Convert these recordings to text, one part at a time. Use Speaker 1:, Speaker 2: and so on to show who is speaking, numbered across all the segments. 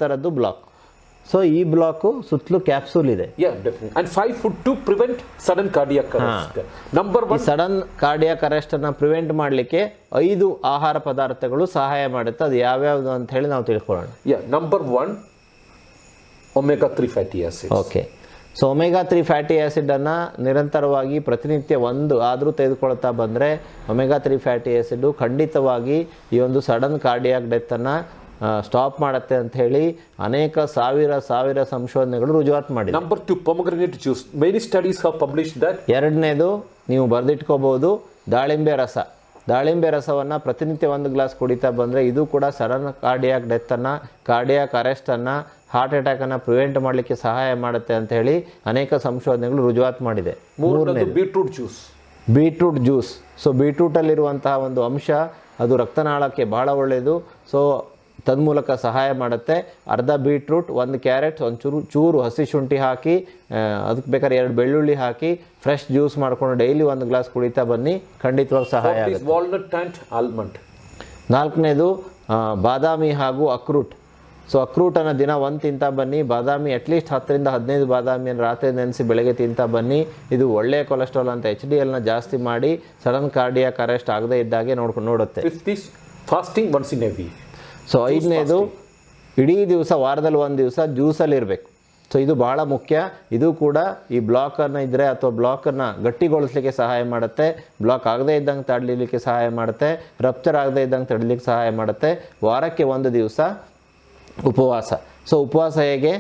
Speaker 1: ಥರದ್ದು block. So ಈ block ಸುತ್ತಲೂ ಕ್ಯಾಪ್ಸೂಲ್ ಇದೆ.
Speaker 2: And 5 food to prevent sudden cardiac arrest. Number 1,
Speaker 1: sudden cardiac arrest ಅನ್ನ ಪ್ರಿವೆಂಟ್ ಮಾಡಲಿಕ್ಕೆ 5 ಆಹಾರ ಪದಾರ್ಥಗಳು ಸಹಾಯ ಮಾಡುತ್ತೆ. ಅದು ಯಾವ್ಯಾವುದು ಅಂತ ಹೇಳಿ ನಾವು ತಿಳ್ಕೊಳ್ಳೋಣ.
Speaker 2: Number 1, omega-3 fatty acids.
Speaker 1: Okay. So omega three fatty ಆ್ಯಸಿಡನ್ನು ನಿರಂತರವಾಗಿ ಪ್ರತಿನಿತ್ಯ ಒಂದು ಆದರೂ ತೆಗೆದುಕೊಳ್ತಾ ಬಂದರೆ ಒಮೆಗಾ-3 ಫ್ಯಾಟಿ ಆ್ಯಸಿಡು ಖಂಡಿತವಾಗಿ ಈ ಒಂದು ಸಡನ್ ಕಾರ್ಡಿಯಾಕ್ ಡೆತ್ತನ್ನು ಸ್ಟಾಪ್ ಮಾಡುತ್ತೆ ಅಂತ ಹೇಳಿ ಅನೇಕ ಸಾವಿರ ಸಂಶೋಧನೆಗಳು ರುಜುವಾತು ಮಾಡಿದೆ.
Speaker 2: Number 2, pomegranate juice. Many studies have published that.
Speaker 1: ಎರಡನೇದು ನೀವು ಬರೆದಿಟ್ಕೋಬಹುದು, ದಾಳಿಂಬೆ ರಸ. ದಾಳಿಂಬೆ ರಸವನ್ನು ಪ್ರತಿನಿತ್ಯ 1 ಗ್ಲಾಸ್ ಕುಡಿತಾ ಬಂದರೆ ಇದು ಕೂಡ ಸಡನ್ ಕಾರ್ಡಿಯಾಕ್ ಡೆತ್ತನ್ನು, ಕಾರ್ಡಿಯಾಕ್ ಅರೆಸ್ಟನ್ನು, ಹಾರ್ಟ್ ಅಟ್ಯಾಕನ್ನು ಪ್ರಿವೆಂಟ್ ಮಾಡಲಿಕ್ಕೆ ಸಹಾಯ ಮಾಡುತ್ತೆ ಅಂತ ಹೇಳಿ ಅನೇಕ ಸಂಶೋಧನೆಗಳು ರುಜುವಾತು ಮಾಡಿದೆ.
Speaker 2: ಮೂರನೇದು beetroot juice.
Speaker 1: Beetroot juice. So ಬೀಟ್ರೂಟಲ್ಲಿರುವಂತಹ ಒಂದು ಅಂಶ ಅದು ರಕ್ತನಾಳಕ್ಕೆ ಭಾಳ ಒಳ್ಳೆಯದು. ಸೊ ತನ್ಮೂಲಕ ಸಹಾಯ ಮಾಡುತ್ತೆ. ಅರ್ಧ ಬೀಟ್ರೂಟ್, 1 ಕ್ಯಾರೆಟ್, ಒಂದು ಚೂರು ಹಸಿ ಶುಂಠಿ ಹಾಕಿ, ಅದಕ್ಕೆ ಬೇಕಾದ್ರೆ 2 ಬೆಳ್ಳುಳ್ಳಿ ಹಾಕಿ ಫ್ರೆಶ್ ಜ್ಯೂಸ್ ಮಾಡಿಕೊಂಡು ಡೈಲಿ 1 ಗ್ಲಾಸ್ ಕುಡಿತಾ ಬನ್ನಿ, ಖಂಡಿತವಾಗಿ ಸಹಾಯ ಆಗುತ್ತೆ.
Speaker 2: Walnut and almond.
Speaker 1: ನಾಲ್ಕನೇದು ಬಾದಾಮಿ ಹಾಗೂ ಅಕ್ರೂಟ್. ಸೊ ಅಕ್ರೂಟನ್ನು ದಿನ 1 ತಿಂತಾ ಬನ್ನಿ. ಬಾದಾಮಿ ಅಟ್ಲೀಸ್ಟ್ 10 ರಿಂದ 15 ಬಾದಾಮಿಯನ್ನು ರಾತ್ರಿ ನೆನೆಸಿ ಬೆಳಗ್ಗೆ ತಿಂತಾ ಬನ್ನಿ. ಇದು ಒಳ್ಳೆಯ ಕೊಲೆಸ್ಟ್ರಾಲ್ ಅಂತ HDLನ ಜಾಸ್ತಿ ಮಾಡಿ ಸಡನ್ ಕಾರ್ಡಿಯಾಕ್ ಅರೆಸ್ಟ್ ಆಗದೇ ಇದ್ದಾಗೆ ನೋಡುತ್ತೆ.
Speaker 2: Fasting once in a week.
Speaker 1: So 5ನೇದು ಇಡೀ ದಿವಸ, ವಾರದಲ್ಲಿ 1 ದಿವಸ ಜ್ಯೂಸಲ್ಲಿ ಇರಬೇಕು. ಸೊ ಇದು ಭಾಳ ಮುಖ್ಯ. ಇದು ಕೂಡ ಈ ಬ್ಲಾಕನ್ನು ಇದ್ದರೆ ಅಥವಾ ಬ್ಲಾಕನ್ನು ಗಟ್ಟಿಗೊಳಿಸಲಿಕ್ಕೆ ಸಹಾಯ ಮಾಡುತ್ತೆ, ಬ್ಲಾಕ್ ಆಗದೇ ಇದ್ದಂಗೆ ತಡಲಿಕ್ಕೆ ಸಹಾಯ ಮಾಡುತ್ತೆ, ರಪ್ಚರ್ ಆಗದೇ ಇದ್ದಂಗೆ ತಡಲಿಕ್ಕೆ ಸಹಾಯ ಮಾಡುತ್ತೆ. ವಾರಕ್ಕೆ 1 ದಿವಸ ಉಪವಾಸ. ಸೊ ಉಪವಾಸ ಹೇಗೆ?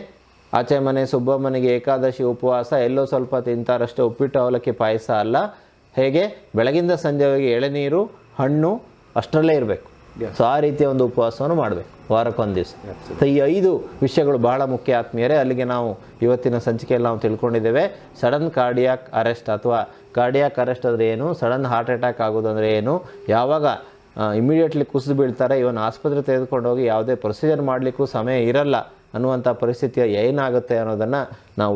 Speaker 1: ಆಚೆ ಮನೆ ಸುಬ್ಬಮ್ಮನಿಗೆ ಏಕಾದಶಿ ಉಪವಾಸ, ಎಲ್ಲೋ ಸ್ವಲ್ಪ ತಿಂತಾರಷ್ಟೇ, ಉಪ್ಪಿಟ್ಟು ಅವಲಕ್ಕಿ ಪಾಯಸ ಅಲ್ಲ. ಹೇಗೆ? ಬೆಳಗಿಂದ ಸಂಜೆವರೆಗೆ ಎಳೆನೀರು, ಹಣ್ಣು ಅಷ್ಟರಲ್ಲೇ ಇರಬೇಕು. ಸೊ ಆ ರೀತಿಯ ಒಂದು ಉಪವಾಸವನ್ನು ಮಾಡಬೇಕು ವಾರಕ್ಕೊಂದು ದಿವಸ. ಸೊ ಈ 5 ವಿಷಯಗಳು ಬಹಳ ಮುಖ್ಯ ಆತ್ಮೀಯರೇ. ಅಲ್ಲಿಗೆ ನಾವು ಇವತ್ತಿನ ಸಂಚಿಕೆಯಲ್ಲಿ ನಾವು ತಿಳ್ಕೊಂಡಿದ್ದೇವೆ ಸಡನ್ ಕಾರ್ಡಿಯಾಕ್ ಅರೆಸ್ಟ್ ಅಥವಾ ಕಾರ್ಡಿಯಾಕ್ ಅರೆಸ್ಟ್ ಅಂದರೆ ಏನು, ಸಡನ್ ಹಾರ್ಟ್ ಅಟ್ಯಾಕ್ ಆಗೋದಂದರೆ ಏನು, ಯಾವಾಗ ಇಮಿಡಿಯೇಟ್ಲಿ ಕುಸಿದು ಬೀಳ್ತಾರೆ, ಇವನ್ ಆಸ್ಪತ್ರೆ ತೆಗೆದುಕೊಂಡು ಹೋಗಿ ಯಾವುದೇ ಪ್ರೊಸೀಜರ್ ಮಾಡಲಿಕ್ಕೂ ಸಮಯ ಇರಲ್ಲ ಅನ್ನುವಂಥ ಪರಿಸ್ಥಿತಿ ಏನಾಗುತ್ತೆ ಅನ್ನೋದನ್ನು ನಾವು